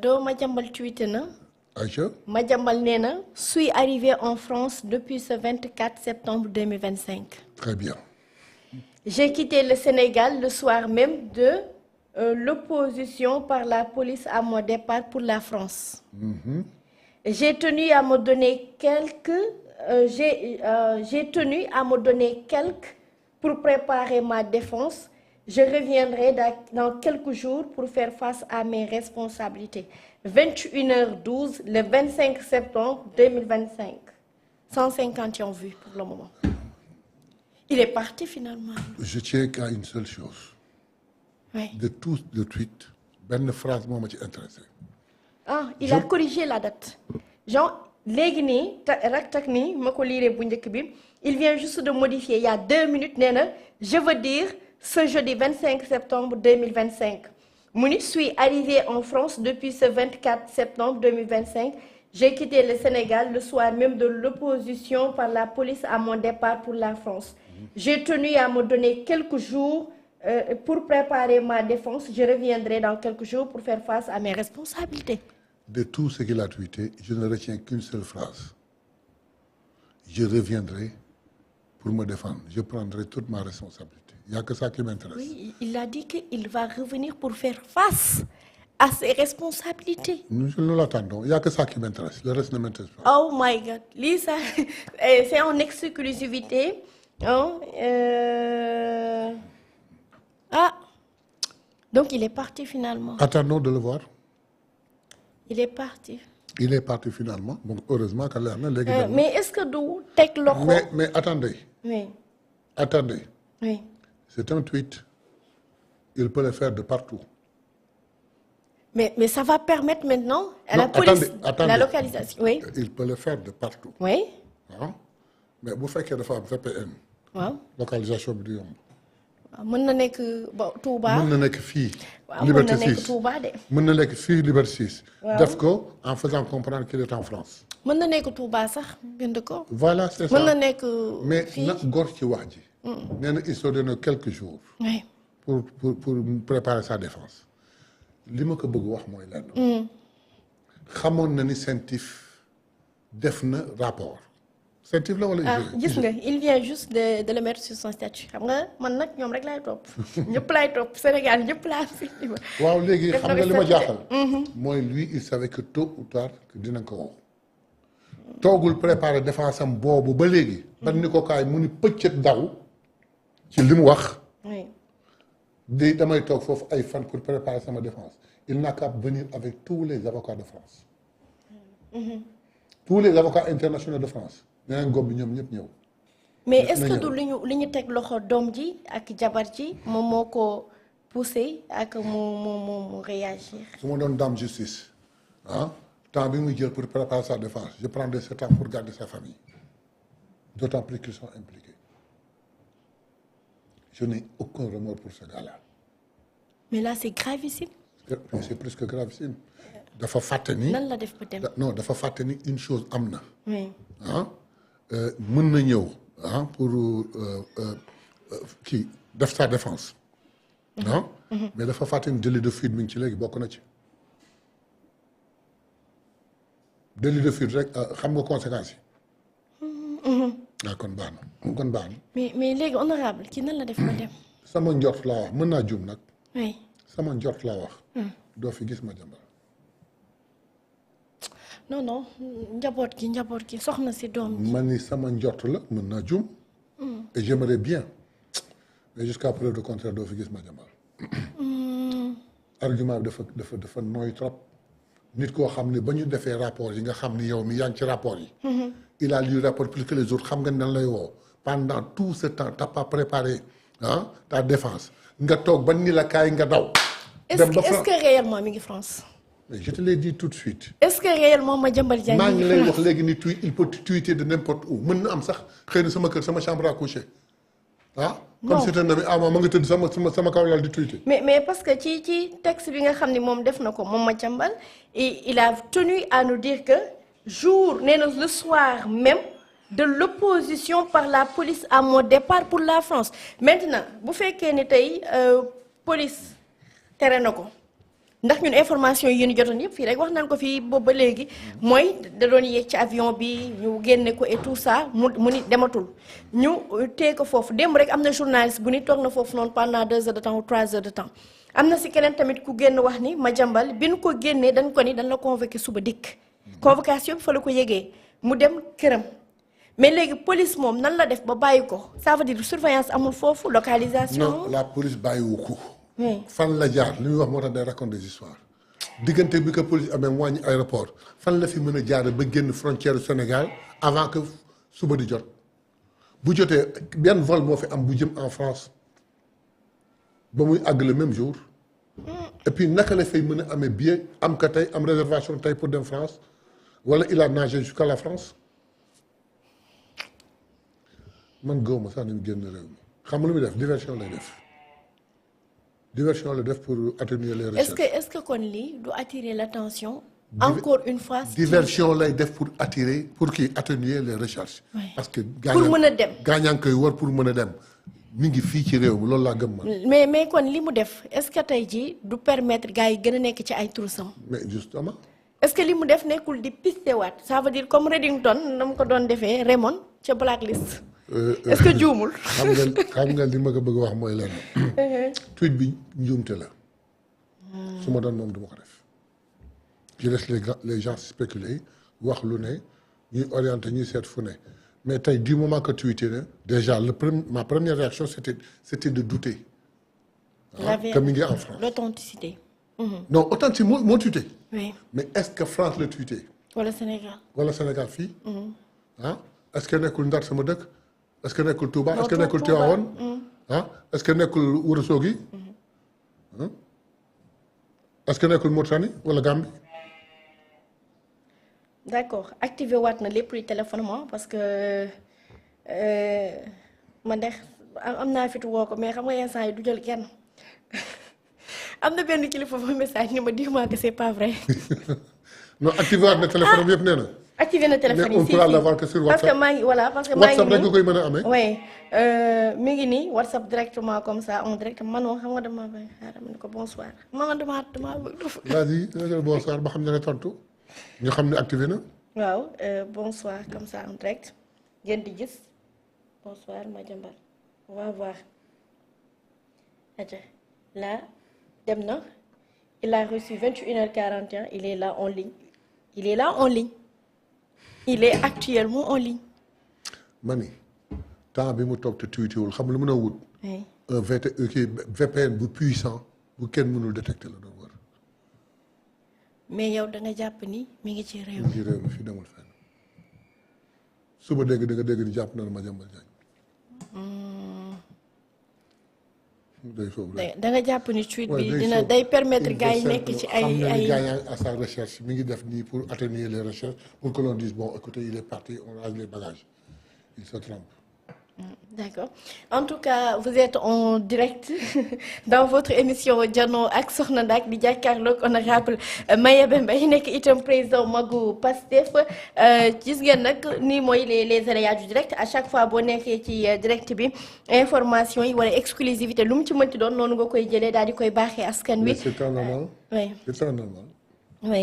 doo Madiambal tweeté na. Aïcha. Madiambal nee na suis arrivé en France depuis ce 24 septembre 2025. Très bien. J'ai quitté le Sénégal le soir même de l'opposition par la police à mon départ pour la France. J'ai tenu à me donner quelques pour préparer ma défense. Je reviendrai dans quelques jours pour faire face à mes responsabilités. 21h12, le 25 septembre 2025. 151 vues pour le moment. Il est parti finalement. Je tiens qu'à une seule chose. Oui. De tous les tweets, une phrase m'a intéressé. Ah, il a corrigé la date. Genre, il vient juste de modifier il y a 2 minutes. Je veux dire ce jeudi 25 septembre 2025. Je suis arrivé en France depuis ce 24 septembre 2025. J'ai quitté le Sénégal le soir même de l'opposition par la police à mon départ pour la France. J'ai tenu à me donner quelques jours pour préparer ma défense. Je reviendrai dans quelques jours pour faire face à mes responsabilités. De tout ce qu'il a tweeté, je ne retiens qu'une seule phrase. Je reviendrai pour me défendre. Je prendrai toute ma responsabilité. Il n'y a que ça qui m'intéresse. Oui, il a dit qu'il va revenir pour faire face à ses responsabilités. Nous l'attendons. Il n'y a que ça qui m'intéresse. Le reste ne m'intéresse pas. Oh my God. Lisa, c'est en exclusivité. Hein? Ah, donc il est parti finalement. Attendons de le voir. Il est parti. Il est parti finalement. Donc heureusement qu'elle est mais est-ce que d'où tek loxo? Mais attendez. Oui. Attendez. Oui. C'est un tweet. Il peut le faire de partout. Mais ça va permettre maintenant à la police la localisation. Oui. Il peut le faire de partout. Oui. Hein? Mais vous faites qu'il y a des femmes VPN. Waaw. Localisation bi du yomb. Mën na nekk Touba. Mën na nekk fii. Liberté 6 Touba de. Mën na nekk fii Liberté 6. Def ko en faisant comprendre qu'il est en France. Mën na nekk Touba sax bind ko. Voilà, c'est ça. Mën na nekk mais na góor ci wax ji. nee na il se donne quelques jours. Oui. pour préparer sa défense. li ma ko bëgg wax mooy lenn. xamoon na ni CENTIF def na rapport. CENTIF la wala. gis nga il vient juste de le mettre sur son statut xam nga man nag ñoom rek laay topp. ñëpp laay topp Sénégal ñëpp laa fi. waaw léegi xam nga li ma jaaxal. mooy lui il savait que tôt ou tard que dinañ ko woo. toogul préparer défense am boobu ba léegi. ban ni ko kaay mu ni pëccët daw. ci li mu wax. oui. di damay toog foofu ay fan pour préparer sama défense il n'a qu'à venir avec tous les avocats de France. tous les avocats internationaux de France. dinañ gob bi ñoom ñëpp ñëw. mais est-ce que du li ñu teg loxo doom ji ak jabar ji moom moo ko poussé ak mu réagir. su ma doon dame justice temps bi muy jël pour préparer sa défense je prendrai ce temps pour garder sa famille d'autant plus qu'ils sont impliqués. Je n'ai aucun remords pour ce gars-là. Mais là, c'est gravissime. C'est plus que gravissime. Dafa fàtte ni. Nan la def ba dem. Non, dafa fàtte ni une chose am na. Oui. mën na ñëw pour kii def sa défense. mais dafa fàtte ni délit de fuite mi ngi ci léegi bokk na ci. délit de fuite rek xam nga conséquences yi. kon baax na. mais léegi honorable kii nan la def ba dem. sama njort laa wax mën naa juum nag. oui. sama njort laa wax. doo fi gis Madiambal. non njaboot gi soxna si doom ji. man ni sama njort la mën naa juum. et j'aimerais bien mais jusqu'à preuve de contraire doo fi gis Madiambal. argument bi dafa nooy trop. nit koo xam ne ba ñu defee rapport yi nga xam ni yow mi yaa ngi ci rapport yi. il a lu rapport plus que les autres xam nga nan lay woo pendant tout ce temps t'as pas préparé ta défense nga toog ba ni la kaay nga daw. est-ce que réellement mi ngi France. mais je te l'ai dit tout de suite. est-ce que réellement Madiambal Diagne maa ngi lay wax léegi ni il peut tweeter de n'importe où mën na am sax xëy na sama kër sama chambre à coucher comme c'est un ami ma nga tëdd sama kaw lal di tweeter. mais parce que ci texte bi nga xam ne moom def na ko moom Madiambal et il a tenu à nous dire que nee na le soir même de l'opposition par la police à mon départ pour la France maintenant bu fekkee ni tey police tere na ko ndax ñun information yi ñu jotoon yëpp fii rek wax nañ ko fii boobu ba léegi mooy da doon yéeg ci avion bi ñu génne ko et tout ça mu ni dematul ñu téye ko foofu démb rek am na journaliste bu ni toog na foofu noonu pendant 2 heures de temps ou 3 heures de temps am na si keneen tamit ku génn wax ni Madiambal bi nu ko génnee dañ ko ni dañ la convoqué suba dikk convocation bi fa la ko yégee mu dem këram mais léegi police moom nan la def ba bàyyi ko ça veut dire surveillance amul foofu localisation. non la police bàyyiwu ko. fan la jaar li muy wax moo tax day raconter des histoires diggante bi ko police amee wàññi aéroport fan la fi mën a jaare ba génn frontière Sénégal avant que suba di jot bu jotee benn vol moo fi am bu jëm en France ba muy àgg le même jour et puis naka la fay mën a amee billet am ka tey am réservation tey pour dem France wala il a nagé jusqu'à la France man gëw ma sax ni mu génn réew mi xam nga lu muy def diversion lay def. Diversion le def pour atténuer les recherches. Est-ce que kon lii du attirer l'attention encore une fois. Diversion lay def pour attirer pour qui atténuer les recherches. Oui. Parce que pour mën a dem gaañaa ngi koy war pour mën a dem mi ngi fii ci réew mi loolu laa gëm man. mais kon li mu def est-ce que tey jii du permettre gars yi gën a nekk ci ay trousam. mais justement. est-ce que li mu def nekkul di pistewaat ça veut dire comme Reddington na mu ko doon defee Raymond ca blacklist. est-ce que juumul. xam nga li ma ko bëgg wax mooy lenn. tweet bi njuumte la. su ma doon moom du ma ko def. je laisse les gens spéculer wax lu ne ñuy orienté ñuy seet fu ne mais tey du moment que tweeté na déjà ma première réaction c'était de douter. que mi ngi en France. L'authenticité. non authenticité moo tweeté. oui mais est-ce que France la tweeté. wala Sénégal. wala Sénégal fii. est-ce que nekkul Ndar sama dëkk. est-ce que nekkul Touba est-ce que nekkul Tivaouane est-ce que nekkul Ourossogui est-ce que nekkul Mauritanie wala Gambie. d'accord activé waat na lépp luy téléphonement parce que man de am naa fitu woo ko mais xam nga instant yi du jël kenn am na benn kilifa fa message ni ma dis-moi que c'est pas vrai. non activé waat na téléphone yëpp nee na. activé na téléphone yi mais on pourra l'avoir que sur WhatsApp parce que maa ngi voilà parce que maa ngi WhatsApp rek nga koy mën a amee. oui mi ngi nii WhatsApp directement comme ça en direct man moom xam nga dama bay xaaral ma ne ko bonsoir man dama bëgg. vas-y bonsoir ba xam ne tontu ñu xam ne activé na. waaw bonsoir comme ça en direct ngeen di gis bonsoir Madiambal on va voir. là dem na il a reçu 21h41 il est là en ligne il est là en ligne. il est actuellement en ligne. mani temps bi mu toog te tweeté wul xam lu mën a wut. oui un VPN bu puissant bu kenn mënul détecter la doon wër. mais yow da nga jàpp ni mi ngi ci réew mi. ci réew mi fii demul fenn suba dégg da nga dégg di jàpp na la Madiambal Diagne. day foofu da nga jàpp ni tweet bi dina day permettre gars yi nekk ci ay ay gars à sa recherche mi ngi def nii pour atténuer les recherches pour que l'on dise bon écoutez il est parti on range les bagages il se trompe. D'accord. En tout cas, vous êtes en direct dans votre émission Jano ak Soxna Ndak di jàkkaarloog honorable Mayebe Mbaye nekk itam président magu Pastef gis ngeen nag nii mooy les aléas du direct à chaque fois boo nekkee ci direct bi information yi wala exclusivité lu mu ci mënti doon noonu nga koy jëlee daal di koy baaxee askan wi. c'est très normal. oui c'est très normal.